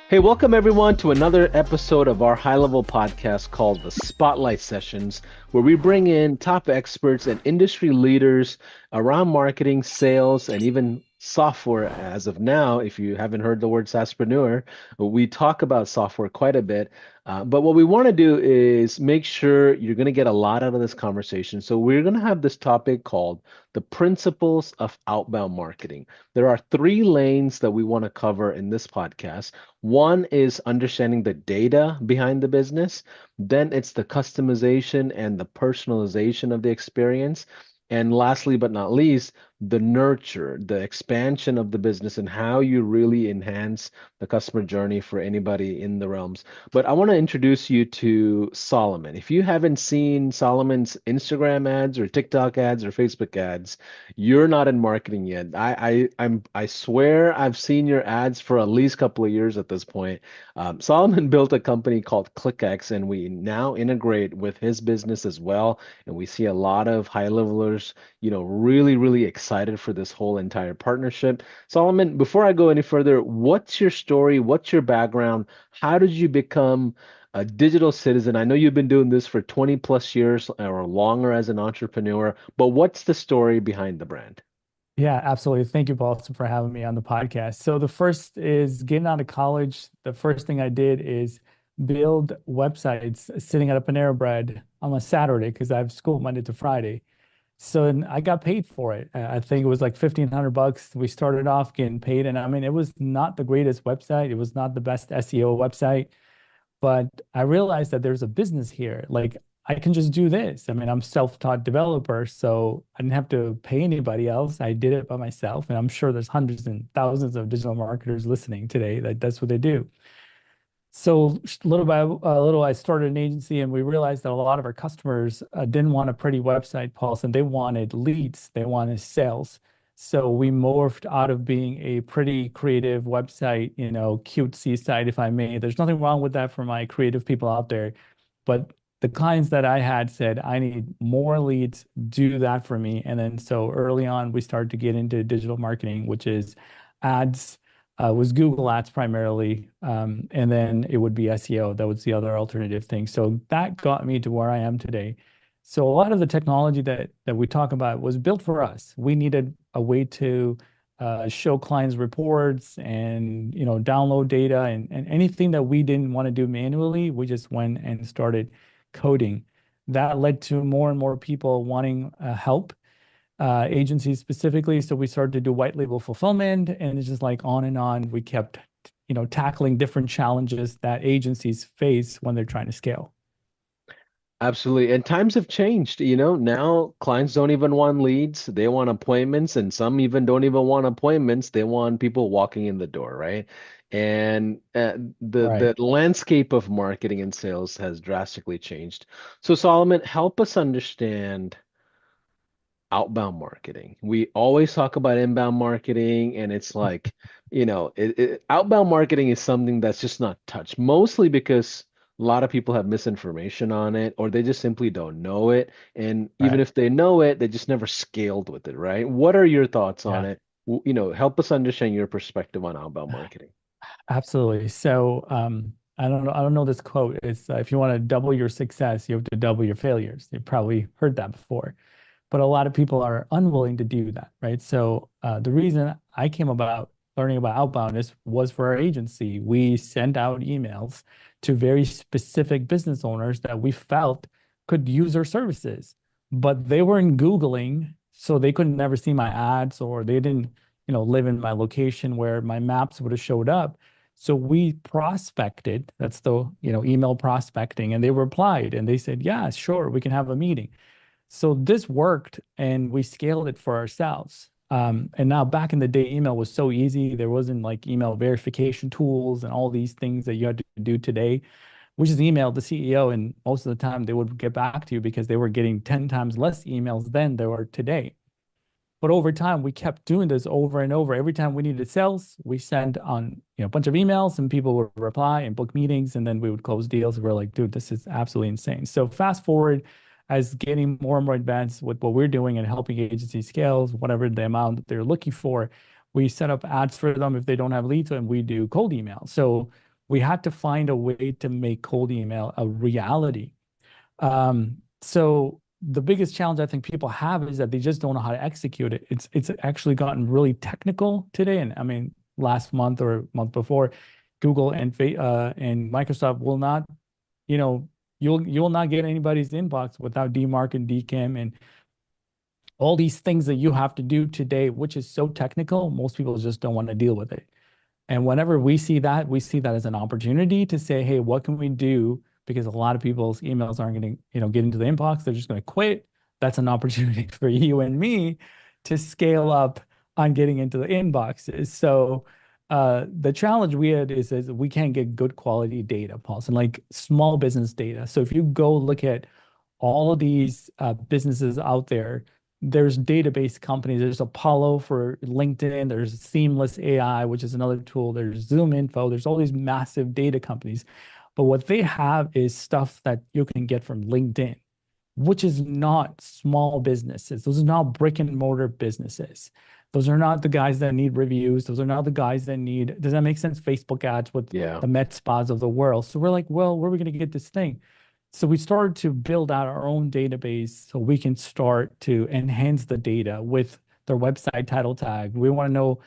Hey, welcome everyone to another episode of our high level podcast called the Spotlight Sessions, where we bring in top experts and industry leaders around marketing, sales, and even software. As of now, if you haven't heard the word SaaSpreneur, we talk about software quite a bit. But what we want to do is make sure you're going to get a lot out of this conversation. So, we're going to have this topic called the principles of outbound marketing. There are three lanes that we want to cover in this podcast. One is understanding the data behind the business. Then it's the customization and the personalization of the experience. And lastly, but not least, the nurture, the expansion of the business and how you really enhance the customer journey for anybody in the realms. But I want to introduce you to Solomon. If you haven't seen Solomon's Instagram ads or TikTok ads or Facebook ads, you're not in marketing yet. I swear I've seen your ads for at least a couple of years at this point. Solomon built a company called ClickX, and we now integrate with his business as well. And we see a lot of high levelers, really, really excited for this whole entire partnership. Solomon, before I go any further, what's your story? What's your background? How did you become a digital citizen? I know you've been doing this for 20 plus years or longer as an entrepreneur, but what's the story behind the brand? Yeah, absolutely. Thank you, Paulson, for having me on the podcast. So the first is getting out of college. The first thing I did is build websites sitting at a Panera Bread on a Saturday because I have school Monday to Friday. So and I got paid for it. I think it was like 1,500 bucks. We started off getting paid, and I mean, it was not the greatest website. It was not the best SEO website, but I realized that there's a business here. Like I can just do this. I mean, I'm self-taught developer, so I didn't have to pay anybody else. I did it by myself, and I'm sure there's hundreds and thousands of digital marketers listening today that that's what they do. So little by little, I started an agency, and we realized that a lot of our customers didn't want a pretty website, Pulse, and they wanted leads, they wanted sales. So we morphed out of being a pretty creative website, cutesy site, if I may. There's nothing wrong with that for my creative people out there, but the clients that I had said, I need more leads, do that for me. And then so early on, we started to get into digital marketing, which is ads, was Google Ads primarily, and then it would be SEO. That was the other alternative thing. So that got me to where I am today. So a lot of the technology that we talk about was built for us. We needed a way to show clients reports and download data and anything that we didn't want to do manually, we just went and started coding. That led to more and more people wanting help, agencies specifically. So we started to do white label fulfillment, and it's just like on and on. We kept, tackling different challenges that agencies face when they're trying to scale. Absolutely. And times have changed. Now clients don't even want leads. They want appointments, and some even don't even want appointments. They want people walking in the door, right? And the Right. landscape of marketing and sales has drastically changed. So Solomon, help us understand outbound marketing. We always talk about inbound marketing, and it's like, outbound marketing is something that's just not touched, mostly because a lot of people have misinformation on it, or they just simply don't know it. And even Right. if they know it, they just never scaled with it, right? What are your thoughts on Yeah, it? Help us understand your perspective on outbound marketing. absolutely. So I don't know this quote. It's if you want to double your success, you have to double your failures. You've probably heard that before, but a lot of people are unwilling to do that, right? So the reason I came about learning about outbound is was for our agency. We sent out emails to very specific business owners that we felt could use our services, but they weren't Googling, so they could never see my ads, or they didn't, live in my location where my maps would have showed up. So we prospected, that's the, email prospecting, and they replied and they said, yeah, sure, we can have a meeting. So this worked, and we scaled it for ourselves. And now back in the day, email was so easy. There wasn't like email verification tools and all these things that you had to do today. We just emailed the CEO, and most of the time they would get back to you because they were getting 10 times less emails than they were today. But over time, we kept doing this over and over. Every time we needed sales, we sent on a bunch of emails, and people would reply and book meetings, and then we would close deals. We're like, dude, this is absolutely insane. So fast forward, as getting more and more advanced with what we're doing and helping agencies scale, whatever the amount that they're looking for, we set up ads for them if they don't have leads, and we do cold email. So we had to find a way to make cold email a reality. So the biggest challenge I think people have is that they just don't know how to execute it. It's actually gotten really technical today. And I mean, last month or month before, Google and Microsoft will not, you know, you'll not get anybody's inbox without DMARC and DKIM and all these things that you have to do today, which is so technical, most people just don't want to deal with it. And whenever we see that as an opportunity to say, hey, what can we do? Because a lot of people's emails aren't going to, get into the inbox. They're just going to quit. That's an opportunity for you and me to scale up on getting into the inboxes. So the challenge we had is we can't get good quality data, Paulson, like small business data. So if you go look at all of these businesses out there, there's database companies. There's Apollo for LinkedIn. There's Seamless AI, which is another tool. There's Zoom Info. There's all these massive data companies. But what they have is stuff that you can get from LinkedIn, which is not small businesses. Those are not brick and mortar businesses. Those are not the guys that need reviews. Those are not the guys that need, does that make sense? Facebook ads with Yeah. the Met Spas of the world. So we're like, well, where are we going to get this thing? So we started to build out our own database so we can start to enhance the data with their website title tag. We want to know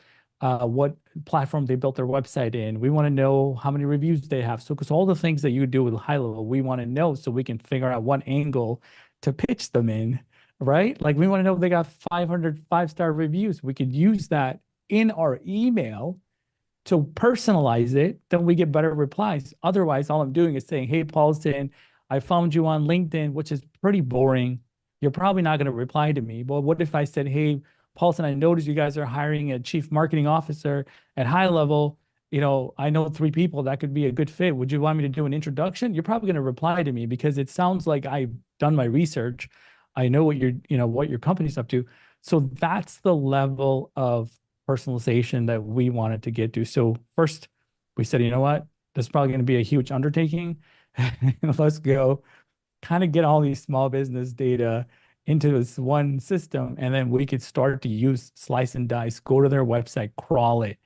what platform they built their website in. We want to know how many reviews they have. So, because all the things that you do with high level, we want to know so we can figure out what angle to pitch them in, right? Like we want to know if they got 500 five-star reviews. We could use that in our email to personalize it, then we get better replies. Otherwise, all I'm doing is saying, hey, Paulson, I found you on LinkedIn, which is pretty boring. You're probably not going to reply to me. But what if I said, hey, Paulson, I noticed you guys are hiring a chief marketing officer at high level. I know three people that could be a good fit. Would you want me to do an introduction? You're probably going to reply to me because it sounds like I've done my research. I know what your company's up to. So that's the level of personalization that we wanted to get to. So first, we said, you know what? This is probably going to be a huge undertaking. Let's go kind of get all these small business data into this one system, and then we could start to use slice and dice, go to their website, crawl it,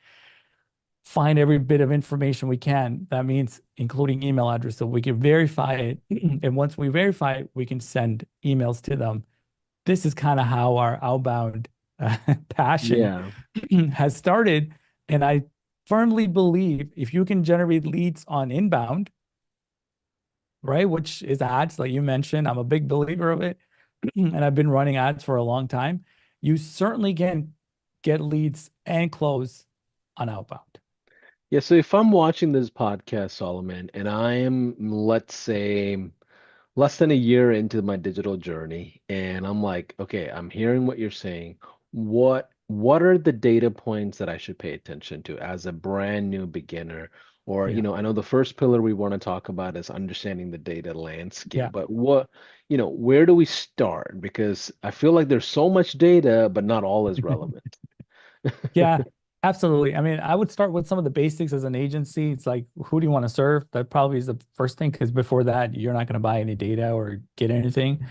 find every bit of information we can. That means including email address, so we can verify it. And once we verify it, we can send emails to them. This is kind of how our outbound passion Yeah. has started. And I firmly believe if you can generate leads on inbound, right, which is ads, like you mentioned, I'm a big believer of it. And I've been running ads for a long time. You certainly can get leads and close on outbound. Yeah, so if I'm watching this podcast, Solomon, and I am, let's say, less than a year into my digital journey, and I'm like, okay, I'm hearing what you're saying. What are the data points that I should pay attention to as a brand new beginner? Or, Yeah. I know the first pillar we want to talk about is understanding the data landscape, Yeah. but where do we start? Because I feel like there's so much data, but not all is relevant. Yeah, absolutely. I mean, I would start with some of the basics as an agency. It's like, who do you want to serve? That probably is the first thing, because before that, you're not going to buy any data or get anything.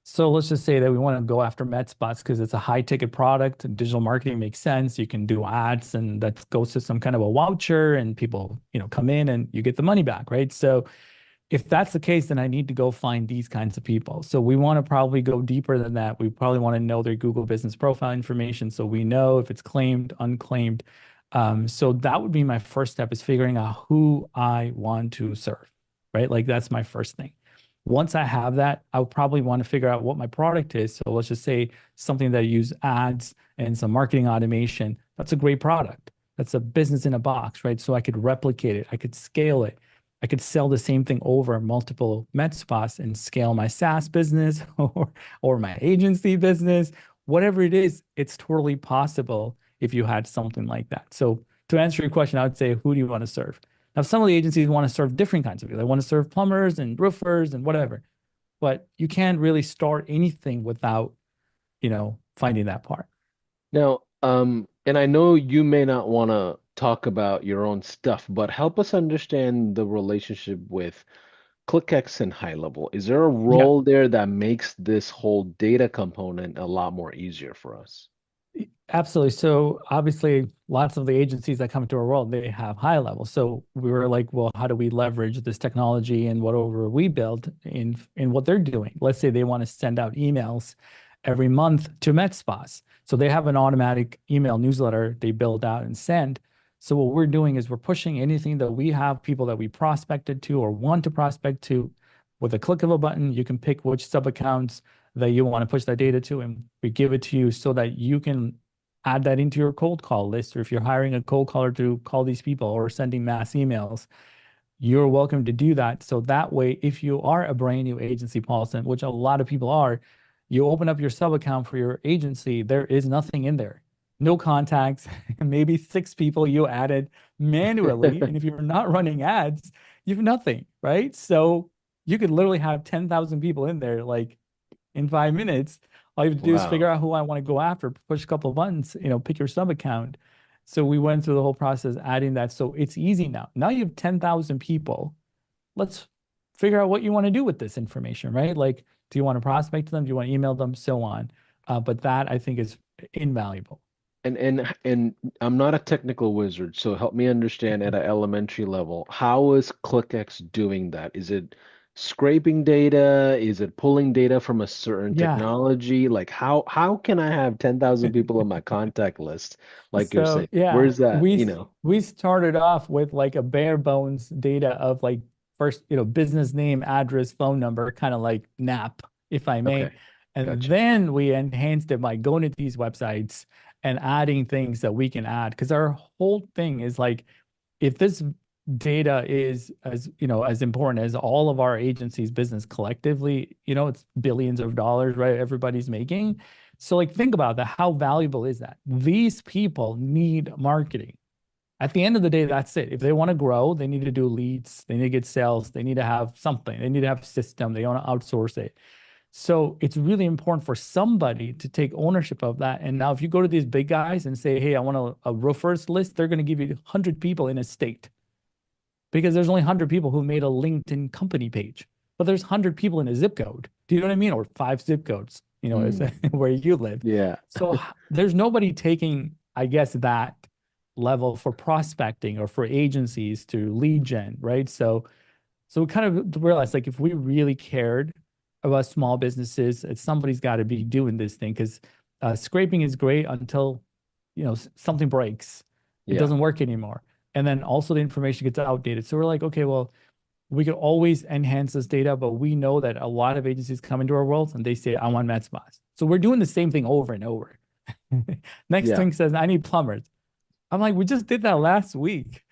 So let's just say that we want to go after med spots because it's a high ticket product and digital marketing makes sense. You can do ads and that goes to some kind of a voucher and people, come in and you get the money back, right? So if that's the case, then I need to go find these kinds of people. So we want to probably go deeper than that. We probably want to know their Google business profile information so we know if it's claimed, unclaimed. So that would be my first step is figuring out who I want to serve, right? Like that's my first thing. Once I have that, I would probably want to figure out what my product is. So let's just say something that use ads and some marketing automation. That's a great product. That's a business in a box, right? So I could replicate it. I could scale it. I could sell the same thing over multiple med spas and scale my SaaS business or my agency business, whatever it is, it's totally possible if you had something like that. So to answer your question, I would say, who do you want to serve? Now, some of the agencies want to serve different kinds of people. They want to serve plumbers and roofers and whatever, but you can't really start anything without, finding that part. Now, and I know you may not want to talk about your own stuff, but help us understand the relationship with ClickX and HighLevel. Is there a Yeah. role there that makes this whole data component a lot more easier for us? Absolutely. So obviously, lots of the agencies that come into our world, they have high level. So we were like, well, how do we leverage this technology and whatever we build in what they're doing? Let's say they want to send out emails every month to med spas. So they have an automatic email newsletter they build out and send. So what we're doing is we're pushing anything that we have people that we prospected to or want to prospect to with a click of a button. You can pick which sub accounts that you want to push that data to, and we give it to you so that you can add that into your cold call list, or if you're hiring a cold caller to call these people or sending mass emails, you're welcome to do that. So that way, if you are a brand new agency, Paulson, which a lot of people are, you open up your sub account for your agency, there is nothing in there. No contacts, maybe six people you added manually. And if you're not running ads, you have nothing, right? So you could literally have 10,000 people in there, like in 5 minutes. All you have to do is figure Wow. out who I want to go after, push a couple of buttons, pick your sub account. So we went through the whole process adding that. So it's easy now. Now you have 10,000 people. Let's figure out what you want to do with this information, right? Like, do you want to prospect them? Do you want to email them? So on. But that I think is invaluable. And I'm not a technical wizard, so help me understand at an elementary level, how is ClickX doing that? Is it scraping data? Is it pulling data from a certain Yeah. technology? Like how can I have 10,000 people on my contact list, like you're So saying? yeah, Where's that, we you know? we started off with like a bare bones data of like first, business name, address, phone number, kind of like NAP, if I may. Okay, And gotcha. then we enhanced it by going to these websites and adding things that we can add. Because our whole thing is like, if this data is as important as all of our agencies business collectively, it's billions of dollars, right? Everybody's making. So like think about that. How valuable is that? These people need marketing. At the end of the day, that's it. If they want to grow, they need to do leads, they need to get sales, they need to have something, they need to have a system, they want to outsource it. So it's really important for somebody to take ownership of that. And now if you go to these big guys and say, hey, I want a roofers list, they're going to give you 100 people in a state because there's only 100 people who made a LinkedIn company page, but there's 100 people in a zip code. Do you know what I mean? Or five zip codes, Mm, where you live. yeah, So there's nobody taking, I guess, that level for prospecting or for agencies to lead gen, right? So we kind of realized like if we really cared about small businesses, somebody's got to be doing this thing because scraping is great until something breaks, it yeah, doesn't work anymore, and then also the information gets outdated. So we're like, okay, well, we could always enhance this data, but we know that a lot of agencies come into our world and they say, I want med spas. So we're doing the same thing over and over. Next yeah, thing says, I need plumbers. I'm like, we just did that last week.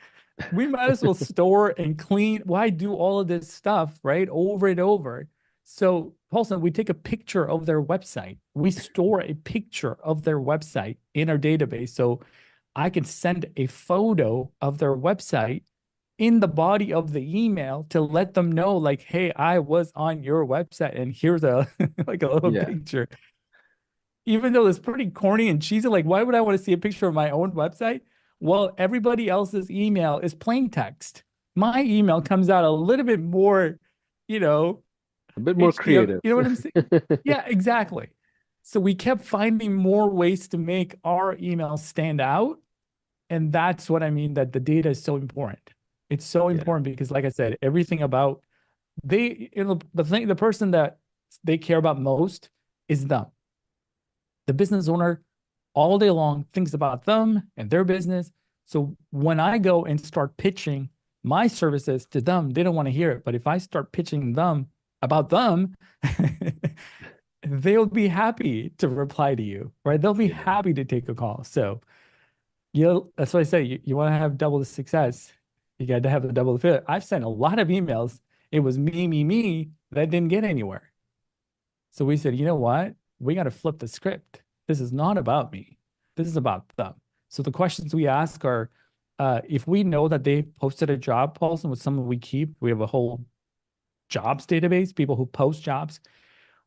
We might as well store and clean. Why do all of this stuff, right? Over and over. So, Paulson, we take a picture of their website. We store a picture of their website in our database. So I can send a photo of their website in the body of the email to let them know, like, hey, I was on your website and here's a like a little yeah, picture. Even though it's pretty corny and cheesy, like, why would I want to see a picture of my own website? Well, everybody else's email is plain text. My email comes out a little bit more, you know, a bit more HTML. creative. You know what I'm saying? Yeah, exactly. So we kept finding more ways to make our email stand out. And that's what I mean that the data is so important. It's so Yeah, important because, like I said, everything about the person that they care about most is them. The business owner all day long thinks about them and their business. So when I go and start pitching my services to them, they don't want to hear it. But if I start pitching them about them, they'll be happy to reply to you, right? They'll be yeah, happy to take a call. So that's what I say. You want to have double the success. You got to have the double the fit. I've sent a lot of emails. It was me that didn't get anywhere. So we said, you know what? We got to flip the script. This is not about me. This is about them. So the questions we ask are, if we know that they posted a job, Paulson, with someone we keep, we have a whole jobs database, people who post jobs.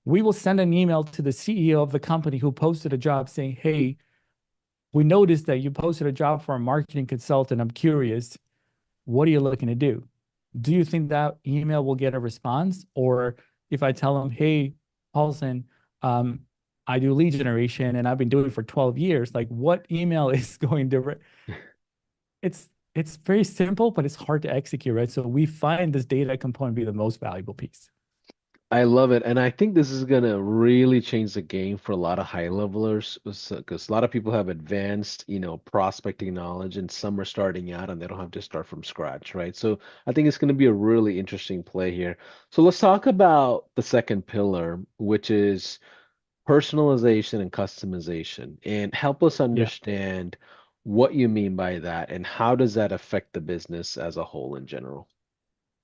We will send an email to the CEO of the company who posted a job saying, hey, we noticed that you posted a job for a marketing consultant. I'm curious, what are you looking to do? Do you think that email will get a response? Or if I tell them, hey, Paulson, um, I do lead generation and I've been doing it for 12 years. Like what email is going to it's very simple, but it's hard to execute, right? So we find this data component be the most valuable piece. I love it. And I think this is going to really change the game for a lot of high levelers because a lot of people have advanced, prospecting knowledge and some are starting out and they don't have to start from scratch, right? So I think it's going to be a really interesting play here. So let's talk about the second pillar, which is personalization and customization, and help us Yeah. understand what you mean by that and how does that affect the business as a whole in general.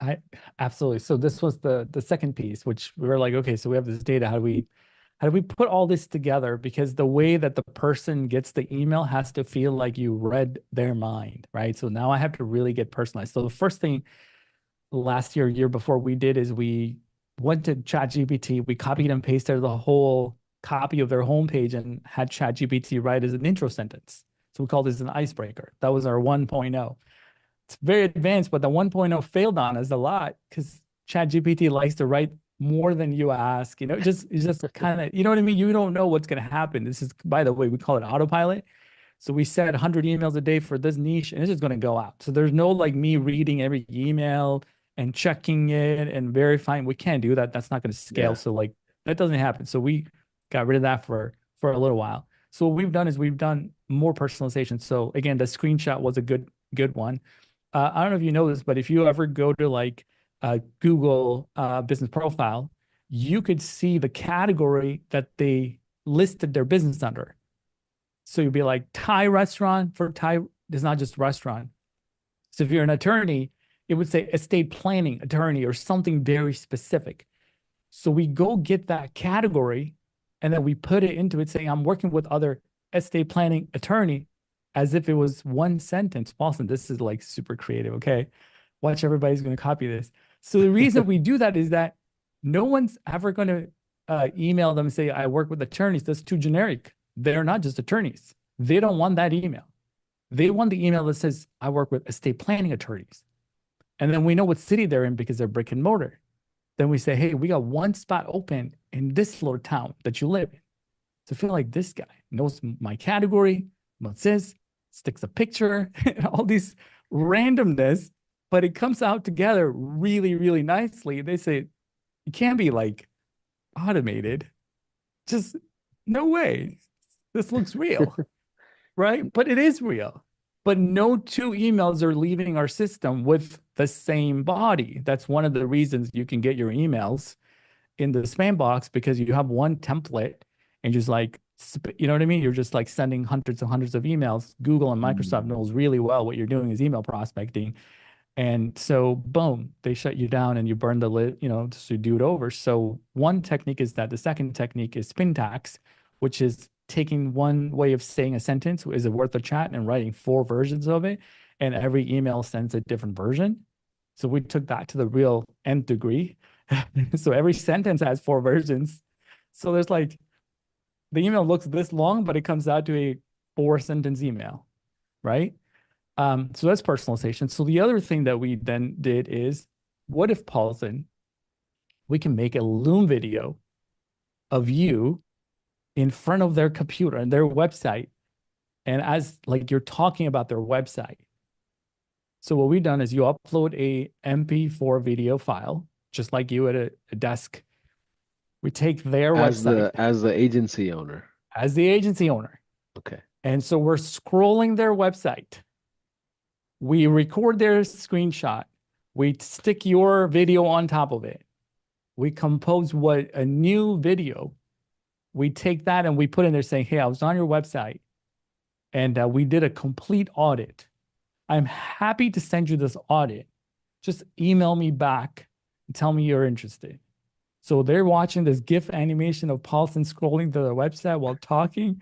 I absolutely. So this was the second piece, which we were like, okay, so we have this data. How do we put all this together? Because the way that the person gets the email has to feel like you read their mind, right? So now I have to really get personalized. So the first thing last year before we did is we went to ChatGPT, we copied and pasted the whole copy of their homepage and had ChatGPT write as an intro sentence. So we called this an icebreaker. That was our 1.0. It's very advanced, but the 1.0 failed on us a lot because ChatGPT likes to write more than you ask. It's just kind of, you know what I mean? You don't know what's going to happen. This is, by the way, we call it autopilot. So we set 100 emails a day for this niche, and it's just going to go out. So there's no like me reading every email and checking it and verifying. We can't do that. That's not going to scale. Yeah. So like that doesn't happen. So we got rid of that for a little while. So what we've done is we've done more personalization. So again, the screenshot was a good one. I don't know if you know this, but if you ever go to like Google business profile, you could see the category that they listed their business under. So you'd be like Thai restaurant for Thai. It's not just restaurant. So if you're an attorney, it would say estate planning attorney or something very specific. So we go get that category and then we put it into it saying, I'm working with other estate planning attorney as if it was one sentence. Paulson, this is like super creative. Okay. Watch, everybody's going to copy this. So the reason we do that is that no one's ever going to email them and say, I work with attorneys. That's too generic. They're not just attorneys. They don't want that email. They want the email that says, I work with estate planning attorneys. And then we know what city they're in because they're brick and mortar. Then we say, hey, we got one spot open in this little town that you live in. So feel like this guy knows my category, what's this, sticks a picture, all these randomness, but it comes out together really, really nicely. They say it can't be like automated. Just no way. This looks real, right? But it is real. But no two emails are leaving our system with the same body. That's one of the reasons you can get your emails in the spam box because you have one template and just like, you know what I mean? You're just like sending hundreds and hundreds of emails. Google and Microsoft Mm. knows really well what you're doing is email prospecting. And so, boom, they shut you down and you burn the lid, to do it over. So, one technique is that. The second technique is spin tax, which is taking one way of saying a sentence, is it worth a chat, and writing four versions of it. And every email sends a different version. So, we took that to the real nth degree. So, every sentence has four versions. So, there's like the email looks this long, but it comes out to a four-sentence email, right? So that's personalization. So the other thing that we then did is, what if, Paulson, we can make a Loom video of you in front of their computer and their website, and as like you're talking about their website. So what we've done is you upload a MP4 video file, just like you at a desk. We take their As website the agency owner. as the agency owner. Okay. And so we're scrolling their website. We record their screenshot. We stick your video on top of it. We compose what a new video. We take that and we put in there saying, hey, I was on your website and we did a complete audit. I'm happy to send you this audit. Just email me back and tell me you're interested. So they're watching this GIF animation of Paulson scrolling to their website while talking.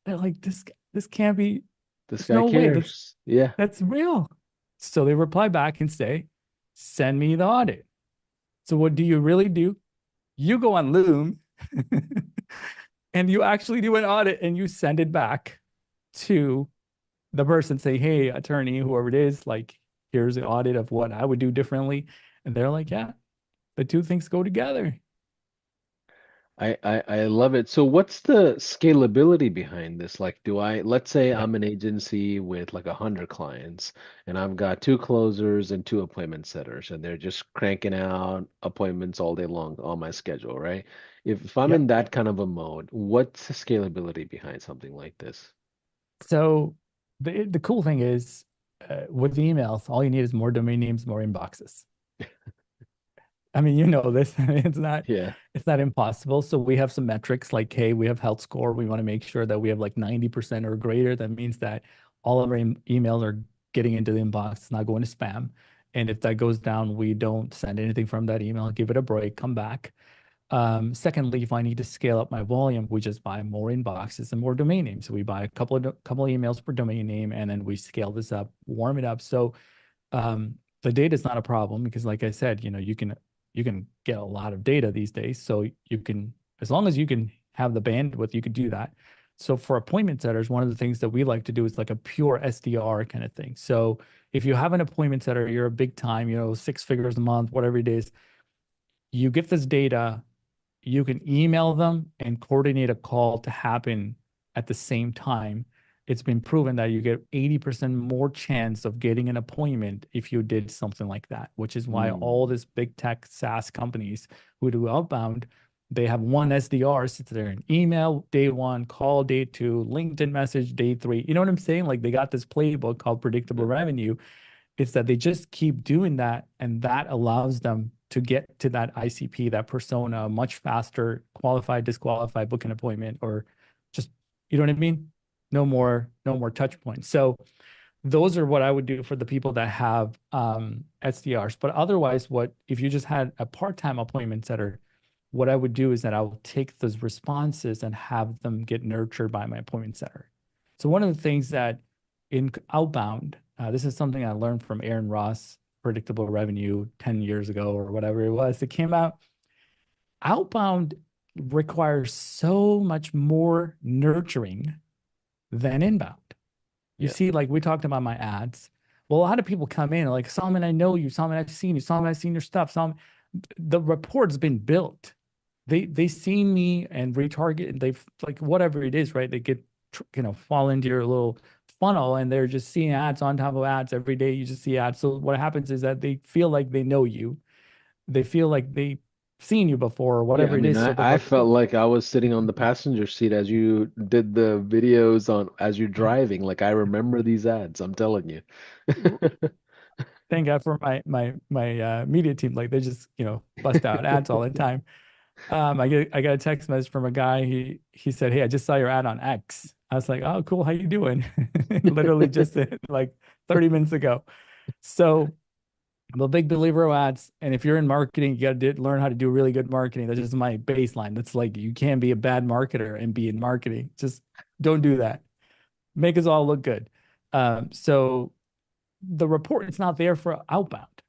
They're like, this can't be, This there's guy no way cares. Yeah. that's real. So they reply back and say, send me the audit. So what do you really do? You go on Loom and you actually do an audit and you send it back to the person, say, hey, attorney, whoever it is, like, here's the audit of what I would do differently. And they're like, yeah, the two things go together. I love it. So what's the scalability behind this? Like, let's say Yeah. I'm an agency with like 100 clients and I've got two closers and two appointment setters and they're just cranking out appointments all day long on my schedule, right? If I'm in Yep. that kind of a mode, what's the scalability behind something like this? So the cool thing is with emails, all you need is more domain names, more inboxes. I mean, you know this. I mean, Yeah. it's not impossible. So we have some metrics like, hey, we have health score. We want to make sure that we have like 90% or greater. That means that all of our emails are getting into the inbox, it's not going to spam. And if that goes down, we don't send anything from that email, give it a break, come back. Secondly, if I need to scale up my volume, we just buy more inboxes and more domain names. So we buy a couple of emails per domain name, and then we scale this up, warm it up. So the data is not a problem because, like I said, you can get a lot of data these days. So you can, as long as you can have the bandwidth, you could do that. So for appointment setters, one of the things that we like to do is like a pure SDR kind of thing. So if you have an appointment setter, you're a big time, 6 figures a month, whatever it is, you get this data, you can email them and coordinate a call to happen at the same time. It's been proven that you get 80% more chance of getting an appointment if you did something like that, which is why all Mm. these big tech SaaS companies who do outbound, they have one SDR sits there and email day one, call day two, LinkedIn message day three. You know what I'm saying? Like they got this playbook called predictable revenue. It's that they just keep doing that, and that allows them to get to that ICP, that persona, much faster, qualified, disqualified, book an appointment, or just, you know what I mean? No more touch points. So those are what I would do for the people that have SDRs. But otherwise, what if you just had a part-time appointment setter? What I would do is that I will take those responses and have them get nurtured by my appointment setter. So one of the things that in Outbound, this is something I learned from Aaron Ross, Predictable Revenue 10 years ago or whatever it was. It came out. Outbound requires so much more nurturing than inbound. You Yeah. see, like we talked about my ads. Well, a lot of people come in like, Solomon, I know you. Solomon, I've seen you. Solomon, I've seen your stuff. Solomon, the rapport's been built. They seen me and retarget, and they've like whatever it is, right? They get fall into your little funnel, and they're just seeing ads on top of ads every day. You just see ads. So what happens is that they feel like they know you. They feel like they've seen you before, or Yeah, I whatever it mean, is. I, So the I felt rapport. like I was sitting on the passenger seat as you did the videos on as you're driving. Like I remember these ads, I'm telling you. Thank God for my media team. Like they just bust out ads all the time. I got a text message from a guy. He said, "Hey, I just saw your ad on X." I was like, "Oh, cool. How you doing?" Literally just like 30 minutes ago. So I'm a big believer of ads. And if you're in marketing, you got to learn how to do really good marketing. That's just my baseline. That's like you can't be a bad marketer and be in marketing. Just don't do that. Make us all look good. So the report is not there for outbound.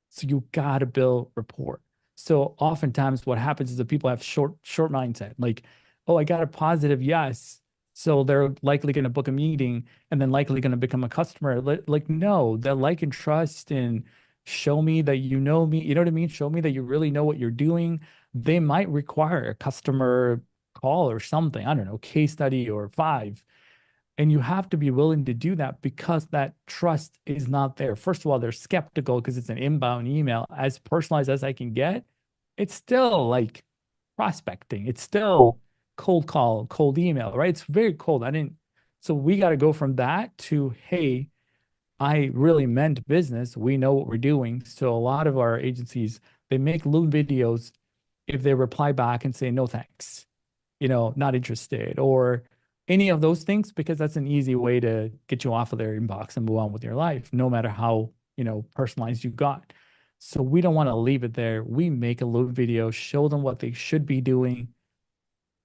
So you got to build rapport. So oftentimes what happens is that people have short mindset. Like, oh, I got a positive yes. So they're likely going to book a meeting and then likely going to become a customer. Like, no, they'll like and trust and show me that you know me. You know what I mean? Show me that you really know what you're doing. They might require a customer call or something. I don't know, case study or five. And you have to be willing to do that because that trust is not there. First of all, they're skeptical because it's an inbound email. As personalized as I can get, it's still like prospecting. It's still cold call, cold email, right? It's very cold. So we got to go from that to, hey, I really meant business. We know what we're doing. So a lot of our agencies, they make little videos if they reply back and say, no, thanks, not interested, or any of those things, because that's an easy way to get you off of their inbox and move on with your life, no matter how, personalized you got. So we don't want to leave it there. We make a little video, show them what they should be doing,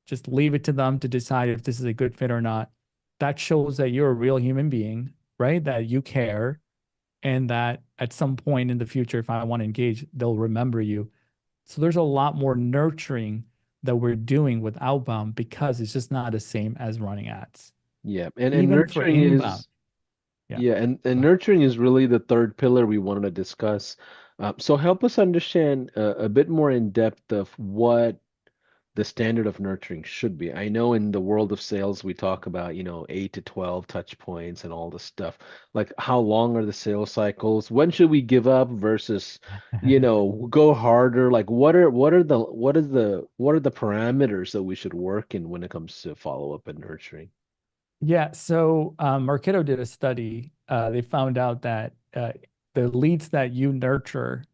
just leave it to them to decide if this is a good fit or not. That shows that you're a real human being, right? That you care, and that at some point in the future, if I want to engage, they'll remember you. So there's a lot more nurturing that we're doing with outbound because it's just not the same as running ads. Yeah, and Even for nurturing inbound. is Yeah. yeah, and nurturing is really the third pillar we wanted to discuss. So help us understand a bit more in depth of what the standard of nurturing should be? I know in the world of sales, we talk about, 8 to 12 touch points and all this stuff. Like, how long are the sales cycles? When should we give up versus, go harder? Like, what are the parameters that we should work in when it comes to follow-up and nurturing? Yeah, so Marketo did a study. They found out that the leads that you nurture,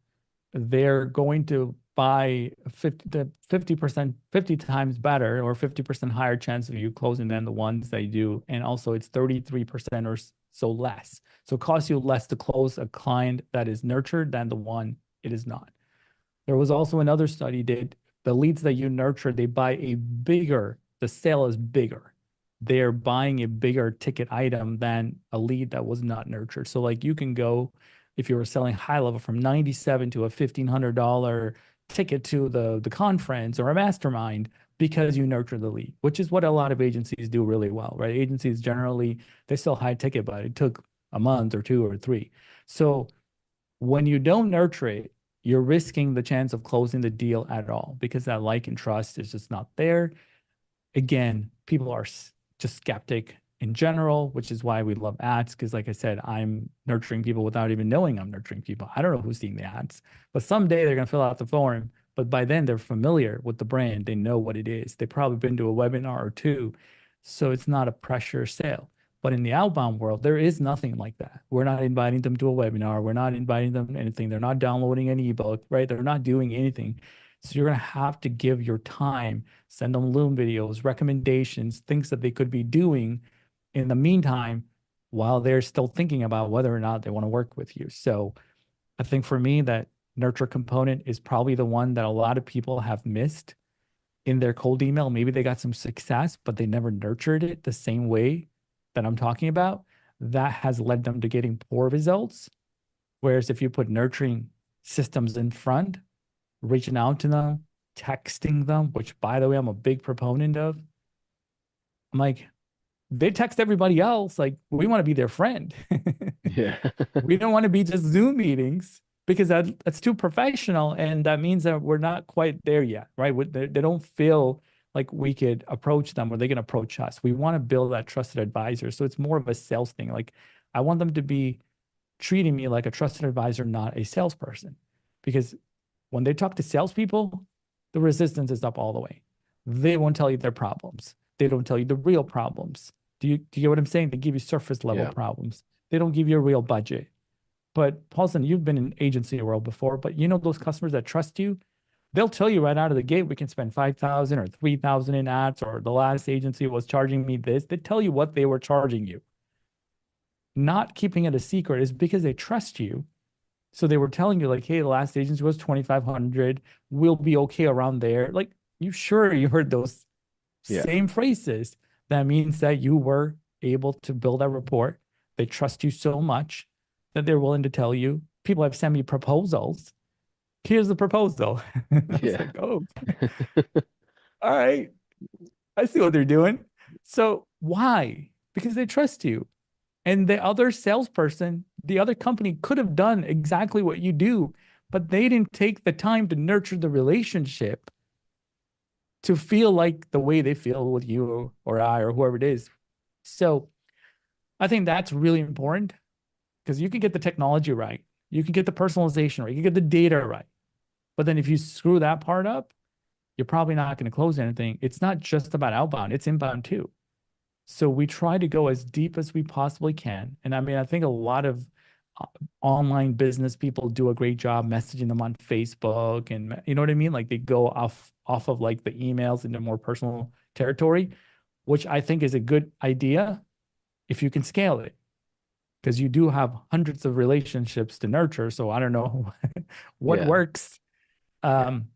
they're going to buy 50 to 50%, 50 times better or 50% higher chance of you closing than the ones that you do. And also it's 33% or so less. So it costs you less to close a client that is nurtured than the one it is not. There was also another study that the leads that you nurture, they buy the sale is bigger. They're buying a bigger ticket item than a lead that was not nurtured. So like you can go, if you were selling high level from 97 to a $1,500 ticket to the conference or a mastermind because you nurture the lead, which is what a lot of agencies do really well, right? Agencies generally, they sell high ticket, but it took a month or two or three. So when you don't nurture it, you're risking the chance of closing the deal at all because that like and trust is just not there. Again, people are just skeptic in general, which is why we love ads. Because, like I said, I'm nurturing people without even knowing I'm nurturing people. I don't know who's seeing the ads, but someday they're going to fill out the form. But by then, they're familiar with the brand. They know what it is. They've probably been to a webinar or two. So it's not a pressure sale. But in the outbound world, there is nothing like that. We're not inviting them to a webinar. We're not inviting them to anything. They're not downloading an ebook, right? They're not doing anything. So you're going to have to give your time, send them Loom videos, recommendations, things that they could be doing in the meantime while they're still thinking about whether or not they want to work with you. So I think for me, that nurture component is probably the one that a lot of people have missed in their cold email. Maybe they got some success, but they never nurtured it the same way that I'm talking about. That has led them to getting poor results. Whereas if you put nurturing systems in front, reaching out to them, texting them, which by the way, I'm a big proponent of. I'm like, they text everybody else. Like, we want to be their friend. Yeah. We don't want to be just Zoom meetings because that's too professional. And that means that we're not quite there yet, right? They don't feel like we could approach them or they can approach us. We want to build that trusted advisor. So it's more of a sales thing. Like, I want them to be treating me like a trusted advisor, not a salesperson. Because when they talk to salespeople, the resistance is up all the way. They won't tell you their problems. They don't tell you the real problems. Do you get what I'm saying? They give you surface level Yeah. problems. They don't give you a real budget. But Paulson, you've been in agency world before, but you know those customers that trust you, they'll tell you right out of the gate, we can spend 5,000 or 3,000 in ads, or the last agency was charging me this. They tell you what they were charging you. Not keeping it a secret is because they trust you. So they were telling you like, hey, the last agency was 2,500. We'll be okay around there. Like, you heard those Yeah. same phrases. That means that you were able to build that rapport. They trust you so much that they're willing to tell you. People have sent me proposals. Here's the proposal. I was Yeah. like, oh, all right. I see what they're doing. So why? Because they trust you. And the other salesperson, the other company could have done exactly what you do, but they didn't take the time to nurture the relationship to feel like the way they feel with you or I or whoever it is. So I think that's really important because you can get the technology right. You can get the personalization right. You can get the data right. But then if you screw that part up, you're probably not going to close anything. It's not just about outbound, it's inbound too. So we try to go as deep as we possibly can. And I mean, I think a lot of uh, online business people do a great job messaging them on Facebook and you know what I mean? Like they go off of like the emails into more personal territory, which I think is a good idea if you can scale it. Because you do have hundreds of relationships to nurture. So I don't know what Yeah. works. Yeah. Um,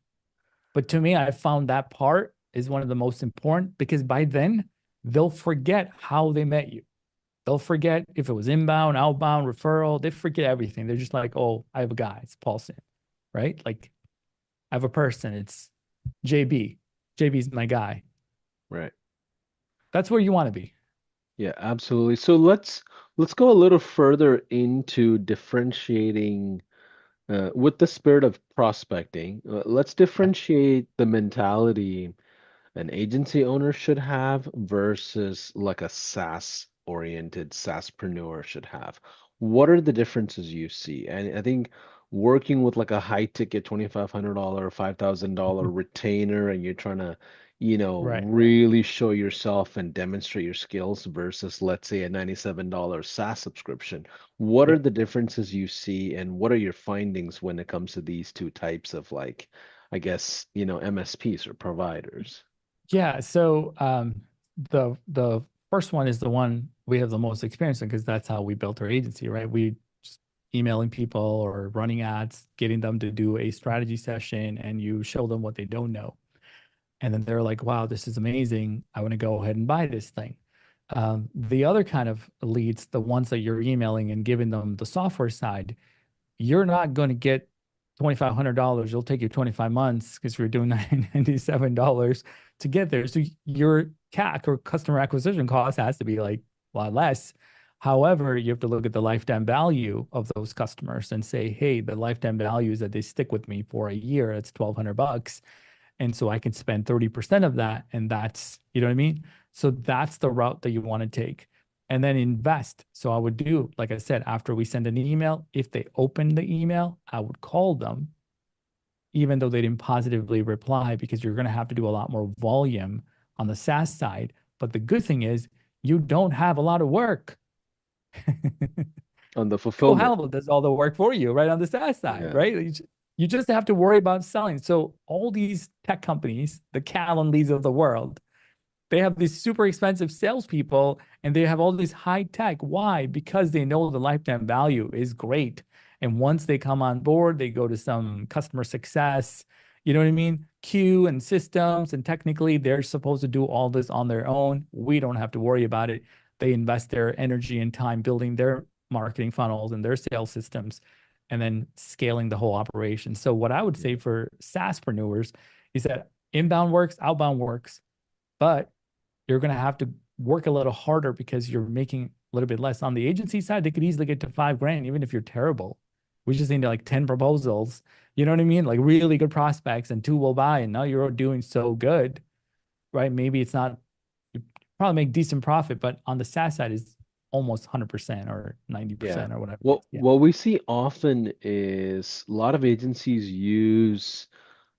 but to me, I found that part is one of the most important because by then they'll forget how they met you. They'll forget if it was inbound, outbound, referral. They forget everything. They're just like, oh, I have a guy. It's Paulson, right? Like I have a person. It's JB. JB's my guy. Right. That's where you want to be. Yeah, absolutely. So let's go a little further into differentiating with the spirit of prospecting. Let's Yeah. differentiate the mentality an agency owner should have versus like a SaaS oriented SaaSpreneur should have? What are the differences you see? And I think working with like a high ticket $2,500, $5,000 retainer, and you're trying to, Right. really show yourself and demonstrate your skills versus, let's say, a $97 SaaS subscription. What are Yeah. the differences you see, and what are your findings when it comes to these two types of like, I guess, MSPs or providers? Yeah. So the first one is the one we have the most experience in because that's how we built our agency, right? We just emailing people or running ads, getting them to do a strategy session, and you show them what they don't know. And then they're like, wow, this is amazing. I want to go ahead and buy this thing. The other kind of leads, the ones that you're emailing and giving them the software side, you're not going to get $2,500. It'll take you 25 months because you're doing $97 to get there. So your CAC or customer acquisition cost has to be like a lot less. However, you have to look at the lifetime value of those customers and say, hey, the lifetime value is that they stick with me for a year. It's $1,200. And so I can spend 30% of that. And that's, you know what I mean? So that's the route that you want to take. And then invest. So I would do, like I said, after we send an email, if they open the email, I would call them, even though they didn't positively reply, because you're going to have to do a lot more volume on the SaaS side. But the good thing is you don't have a lot of work. On the Go fulfillment. HighLevel does all the work for you, right on the SaaS side, Yeah. right? You just have to worry about selling. So all these tech companies, the Calendlies of the world, they have these super expensive salespeople and they have all these high tech. Why? Because they know the lifetime value is great. And once they come on board, they go to some customer success, you know what I mean? Queue and systems. And technically, they're supposed to do all this on their own. We don't have to worry about it. They invest their energy and time building their marketing funnels and their sales systems and then scaling the whole operation. So, what I would say for SaaSpreneurs is that inbound works, outbound works, but you're going to have to work a little harder because you're making a little bit less. On the agency side, they could easily get to 5 grand, even if you're terrible. We just need like 10 proposals. You know what I mean? Like really good prospects, and two will buy. And now you're doing so good, right? Maybe it's not, you probably make decent profit, but on the SaaS side is almost 100% or Yeah. 90% or whatever it What is. Yeah. what we see often is a lot of agencies use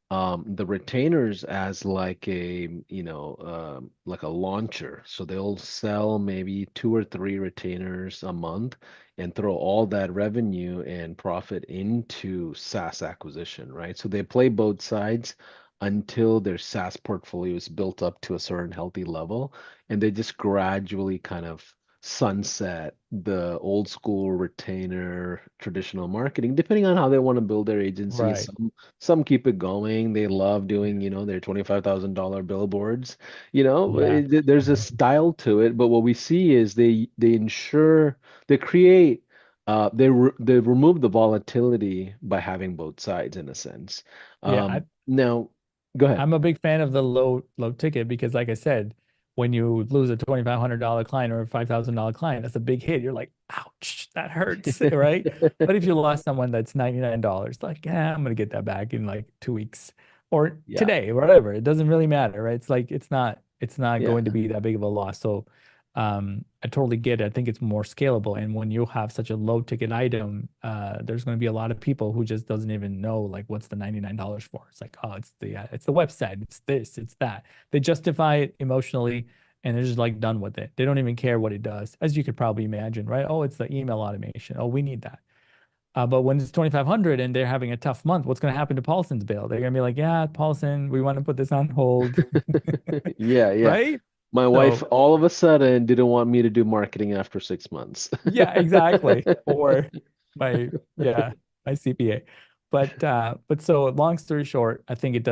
the retainers as like like a launcher. So they'll sell maybe two or three retainers a month and throw all that revenue and profit into SaaS acquisition, right? So they play both sides until their SaaS portfolio is built up to a certain healthy level, and they just gradually kind of sunset the old school retainer traditional marketing, depending on how they want to build their agency. Right. Some keep it going. They love doing, their $25,000 billboards. Yeah. There's a style to it, but what we see is they ensure they create they remove the volatility by having both sides in a sense. Yeah. I, Now, go ahead. I'm a big fan of the low ticket because, like I said, when you lose a $2,500 client or a $5,000 client, that's a big hit. You're like, ouch, that hurts, right? But if you lost someone that's $99, like, yeah, I'm gonna get that back in like 2 weeks or Yeah, today, or whatever. It doesn't really matter, right? It's like it's not yeah. going to be that big of a loss. So I totally get it. I think it's more scalable. And when you have such a low ticket item, there's going to be a lot of people who just doesn't even know like what's the $99 for. It's like, oh, it's the website, it's this, it's that. They justify it emotionally and they're just like done with it. They don't even care what it does, as you could probably imagine, right? Oh, it's the email automation. Oh, we need that. But when it's 2,500 and they're having a tough month, what's going to happen to Paulson's bill? They're going to be like, yeah, Paulson, we want to put this on hold, Yeah, yeah. right? My wife So all of a sudden didn't want me to do marketing after 6 months. yeah, exactly. Or my yeah, my CPA. But so long story short, I think it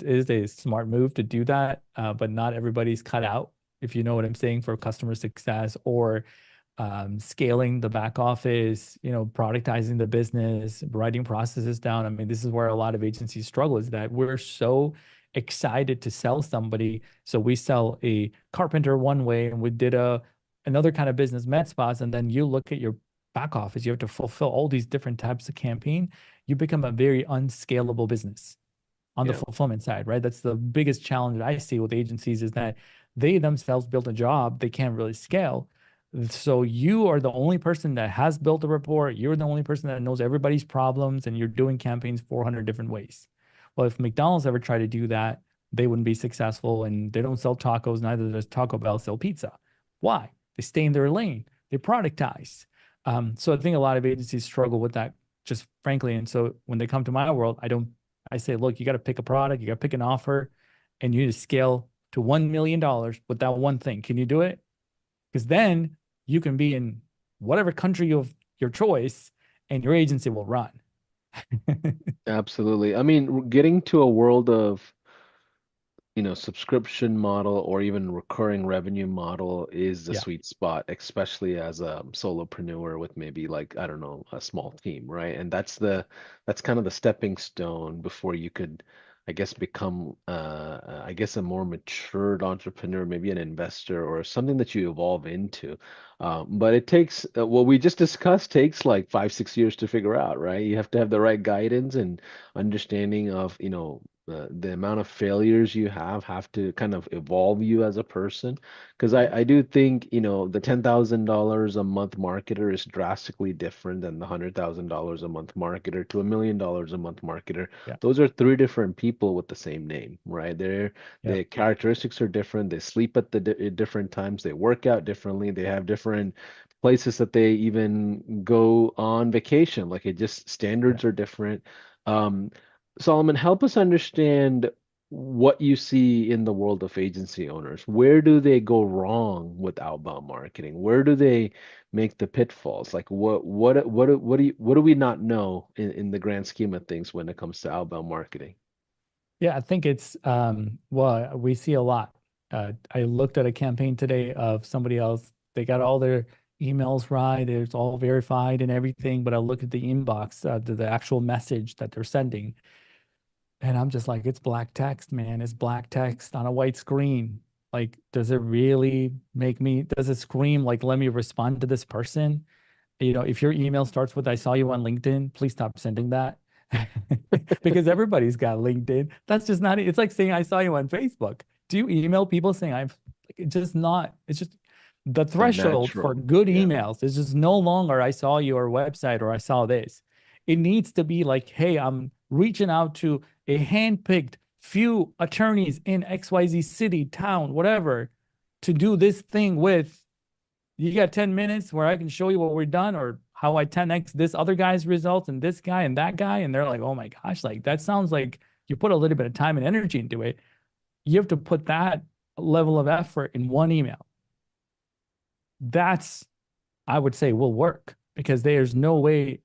is a smart move to do that. But not everybody's cut out, if you know what I'm saying, for customer success or scaling the back office, productizing the business, writing processes down. I mean, this is where a lot of agencies struggle is that we're so excited to sell somebody. So we sell a carpenter one way and we did another kind of business med spas. And then you look at your back office, you have to fulfill all these different types of campaign. You become a very unscalable business. on the Yeah. fulfillment side, right? That's the biggest challenge I see with agencies is that they themselves built a job, they can't really scale. So you are the only person that has built a report. You're the only person that knows everybody's problems, and you're doing campaigns 400 different ways. Well, if McDonald's ever tried to do that, they wouldn't be successful, and they don't sell tacos, neither does Taco Bell sell pizza. Why? They stay in their lane. They productize. So I think a lot of agencies struggle with that, just frankly. And so when they come to my world, I say, look, you got to pick a product, you got to pick an offer, and you need to scale to $1 million with that one thing. Can you do it? Because then you can be in whatever country of your choice, and your agency will run. Absolutely. I mean, getting to a world of subscription model or even recurring revenue model is the Yeah, sweet spot, especially as a solopreneur with maybe like, I don't know, a small team, right? And that's kind of the stepping stone before you could, I guess, become I guess a more matured entrepreneur, maybe an investor or something that you evolve into. But it takes what we just discussed takes like 5, 6 years to figure out, right? You have to have the right guidance and understanding of, the amount of failures you have to kind of evolve you as a person. Because I do think, the $10,000 a month marketer is drastically different than the $100,000 a month marketer to $1 million a month marketer. yeah, Those are three different people with the same name, right? yeah, The characteristics are different. They sleep at different times. They work out differently. They have different places that they even go on vacation. Like it just yeah. standards are different. Um, Solomon, help us understand what you see in the world of agency owners. Where do they go wrong with outbound marketing? Where do they make the pitfalls? Like what do we not know in the grand scheme of things when it comes to outbound marketing? Yeah, I think it's well, we see a lot. I looked at a campaign today of somebody else. They got all their emails right. It's all verified and everything, but I look at the inbox, the actual message that they're sending, and I'm just like, it's black text, man. It's black text on a white screen. Like, does it really does it scream like, let me respond to this person? If your email starts with "I saw you on LinkedIn," please stop sending that. Because everybody's got LinkedIn. That's just not it. It's like saying "I saw you on Facebook." Do you email people saying I've like, it's just not, it's just the It's threshold for unnatural. good Yeah. emails is just no longer "I saw your website" or "I saw this." It needs to be like, "Hey, I'm reaching out to a handpicked few attorneys in XYZ city, town, whatever, to do this thing with. You got 10 minutes where I can show you what we're done or how I 10x this other guy's results and this guy and that guy." And they're like, oh my gosh, like that sounds like you put a little bit of time and energy into it. You have to put that level of effort in one email. That's, I would say, will work because there's no way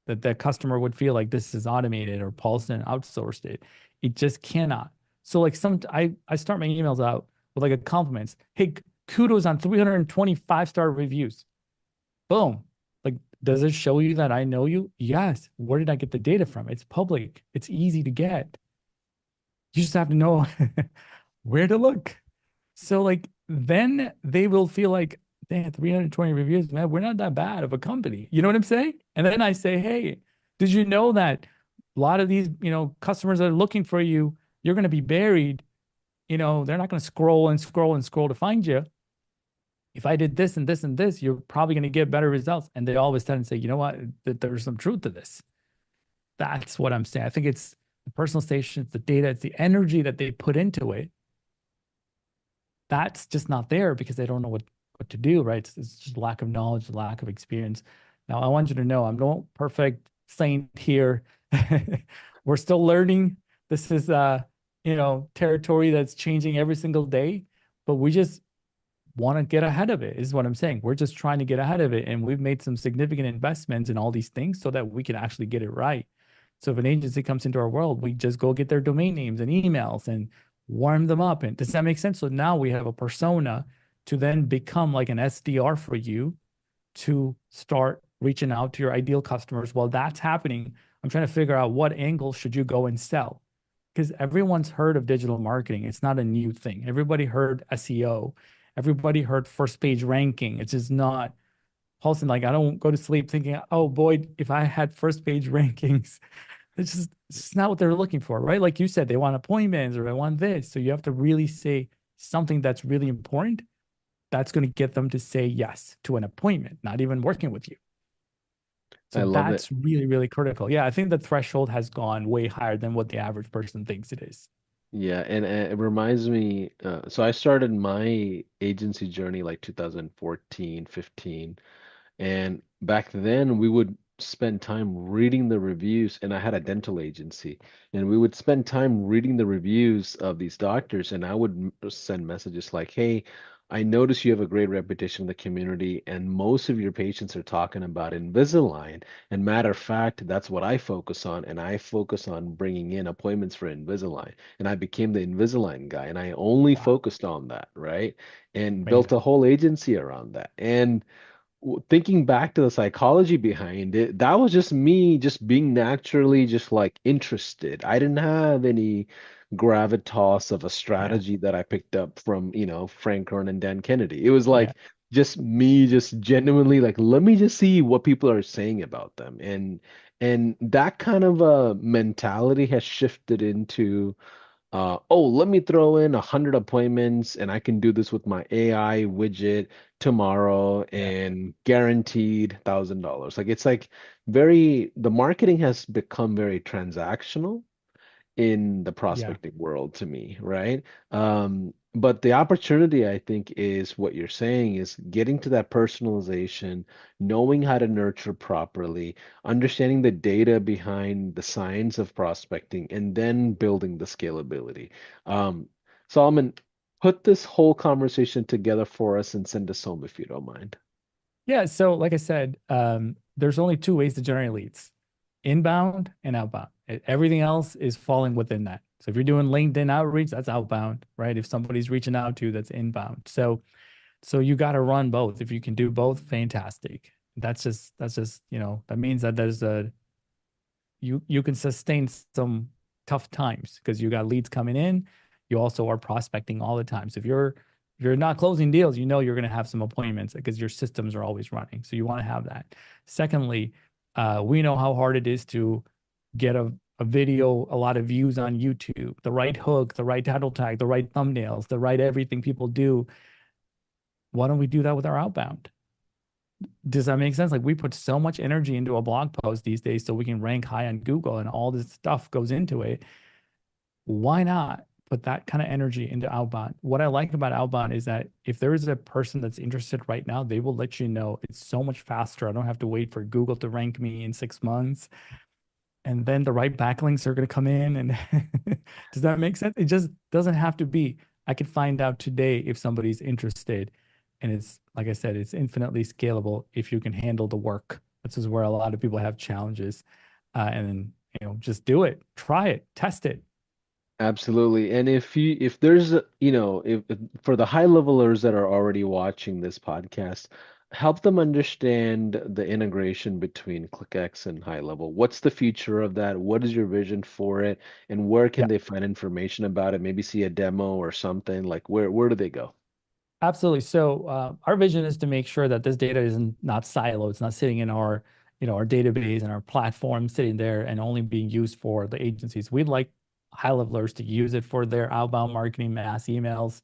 that the customer would feel like this is automated or Paulson outsourced it. It just cannot. So like I start my emails out with like a compliments. Hey, kudos on 325-star reviews. Boom. Like, does it show you that I know you? Yes. Where did I get the data from? It's public. It's easy to get. You just have to know where to look. So, like, then they will feel like, damn, 320 reviews, man, we're not that bad of a company. You know what I'm saying? And then I say, hey, did you know that a lot of these, customers that are looking for you, you're going to be buried. They're not going to scroll and scroll and scroll to find you. If I did this and this and this, you're probably going to get better results. And they always tend to say, you know what, that there's some truth to this. That's what I'm saying. I think it's the personalization, it's the data, it's the energy that they put into it. That's just not there because they don't know what to do, right? It's just lack of knowledge, lack of experience. Now, I want you to know I'm no perfect saint here. We're still learning. This is territory that's changing every single day, but we just want to get ahead of it, is what I'm saying. We're just trying to get ahead of it. And we've made some significant investments in all these things so that we can actually get it right. So if an agency comes into our world, we just go get their domain names and emails and warm them up. And does that make sense? So now we have a persona to then become like an SDR for you to start reaching out to your ideal customers. While that's happening, I'm trying to figure out what angle should you go and sell, because everyone's heard of digital marketing. It's not a new thing. Everybody heard SEO. Everybody heard first page ranking. It's just not Paulson. Like, I don't go to sleep thinking, oh boy, if I had first page rankings, it's just not what they're looking for, right? Like you said, they want appointments or they want this. So you have to really say something that's really important that's going to get them to say yes to an appointment, not even working with you. I So love it. that's really, really critical. Yeah, I think the threshold has gone way higher than what the average person thinks it is. Yeah, and it reminds me, so I started my agency journey like 2014, 15. And back then, we would spend time reading the reviews, and I had a dental agency, and we would spend time reading the reviews of these doctors, and I would send messages like, "Hey, I notice you have a great reputation in the community, and most of your patients are talking about Invisalign. And matter of fact, that's what I focus on, and I focus on bringing in appointments for Invisalign. And I became the Invisalign guy, and I only Wow, focused on that, right? And built a amazing. whole agency around that. And thinking back to the psychology behind it, that was just me just being naturally just like interested. I didn't have any gravitas of a Yeah, strategy that I picked up from, Frank Kern and Dan Kennedy. It was yeah, like just me just genuinely like, let me just see what people are saying about them. And that kind of a mentality has shifted into oh, let me throw in 100 appointments and I can do this with my AI widget tomorrow yeah, and guaranteed $1,000. Like it's like the marketing has become very transactional in the yeah, prospecting world to me, right? But the opportunity, I think, is what you're saying is getting to that personalization, knowing how to nurture properly, understanding the data behind the science of prospecting, and then building the scalability. Um, Solomon, put this whole conversation together for us and send us home if you don't mind. yeah. So, like I said, there's only two ways to generate leads: inbound and outbound. Everything else is falling within that. So, if you're doing LinkedIn outreach, that's outbound, right? If somebody's reaching out to you, that's inbound. So you got to run both. If you can do both, fantastic. That's just that means that there's a you can sustain some tough times because you got leads coming in. You also are prospecting all the time. So if you're not closing deals, you know you're going to have some appointments because your systems are always running. So you want to have that. Secondly, we know how hard it is to get a video, a lot of views on YouTube, the right hook, the right title tag, the right thumbnails, the right everything people do. Why don't we do that with our outbound? Does that make sense? Like we put so much energy into a blog post these days so we can rank high on Google and all this stuff goes into it. Why not put that kind of energy into outbound? What I like about outbound is that if there is a person that's interested right now, they will let you know. It's so much faster. I don't have to wait for Google to rank me in 6 months. And then the right backlinks are going to come in. And does that make sense? It just doesn't have to be. I could find out today if somebody's interested. And it's, like I said, it's infinitely scalable if you can handle the work. This is where a lot of people have challenges. And then, just do it, try it, test it. Absolutely. And if there's if for the high levelers that are already watching this podcast, help them understand the integration between ClickX and high level. What's the future of that? What is your vision for it? And where can Yeah. they find information about it? Maybe see a demo or something. Like where do they go? Absolutely. So our vision is to make sure that this data is not siloed. It's not sitting in our database and our platform sitting there and only being used for the agencies. We'd like high levelers to use it for their outbound marketing, mass emails.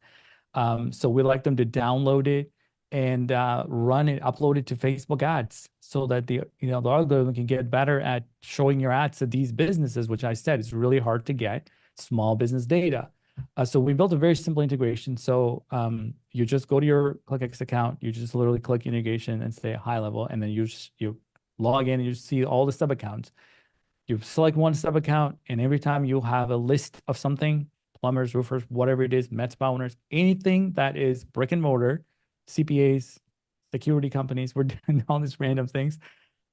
So we'd like them to download it and run it, upload it to Facebook ads so that the algorithm can get better at showing your ads to these businesses, which I said is really hard to get small business data. So we built a very simple integration. So you just go to your ClickX account, you just literally click integration and say high level, and then you log in and you see all the sub accounts. You select one sub account, and every time you have a list of something, plumbers, roofers, whatever it is, med spa owners, anything that is brick and mortar, CPAs, security companies, we're doing all these random things.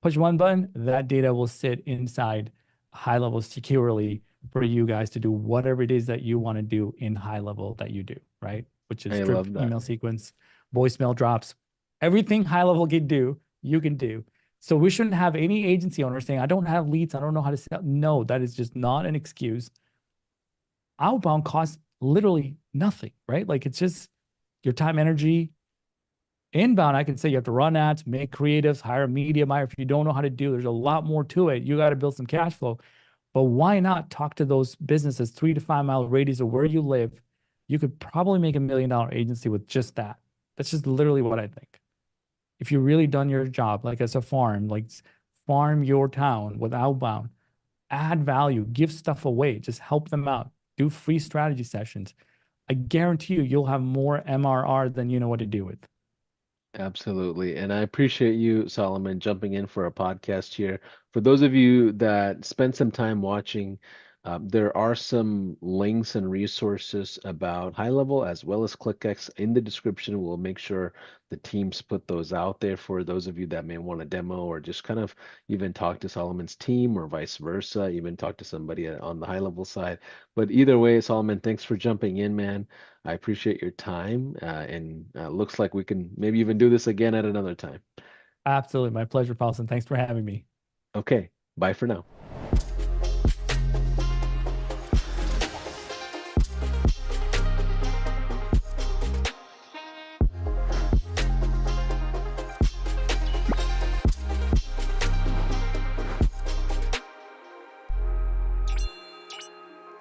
Push one button, that data will sit inside high level securely for you guys to do whatever it is that you want to do in high level that you do, right? Which is I drip love that. email sequence, voicemail drops, everything high level can do, you can do. So we shouldn't have any agency owner saying, I don't have leads, I don't know how to sell. No, that is just not an excuse. Outbound costs literally nothing, right? Like it's just your time, energy. Inbound, I can say you have to run ads, make creatives, hire a media buyer. If you don't know how to do, there's a lot more to it. You got to build some cash flow. But why not talk to those businesses 3 to 5 mile radius of where you live? You could probably make $1 million agency with just that. That's just literally what I think. If you really done your job, like as a farm, like farm your town with Outbound, add value, give stuff away, just help them out, do free strategy sessions. I guarantee you, you'll have more MRR than you know what to do with. Absolutely. And I appreciate you, Solomon, jumping in for a podcast here. For those of you that spend some time watching, there are some links and resources about high level as well as ClickX in the description. We'll make sure the teams put those out there for those of you that may want a demo or just kind of even talk to Solomon's team or vice versa, even talk to somebody on the high level side. But either way, Solomon, thanks for jumping in, man. I appreciate your time, and looks like we can maybe even do this again at another time. Absolutely. My pleasure, Paulson. Thanks for having me. Okay, bye for now.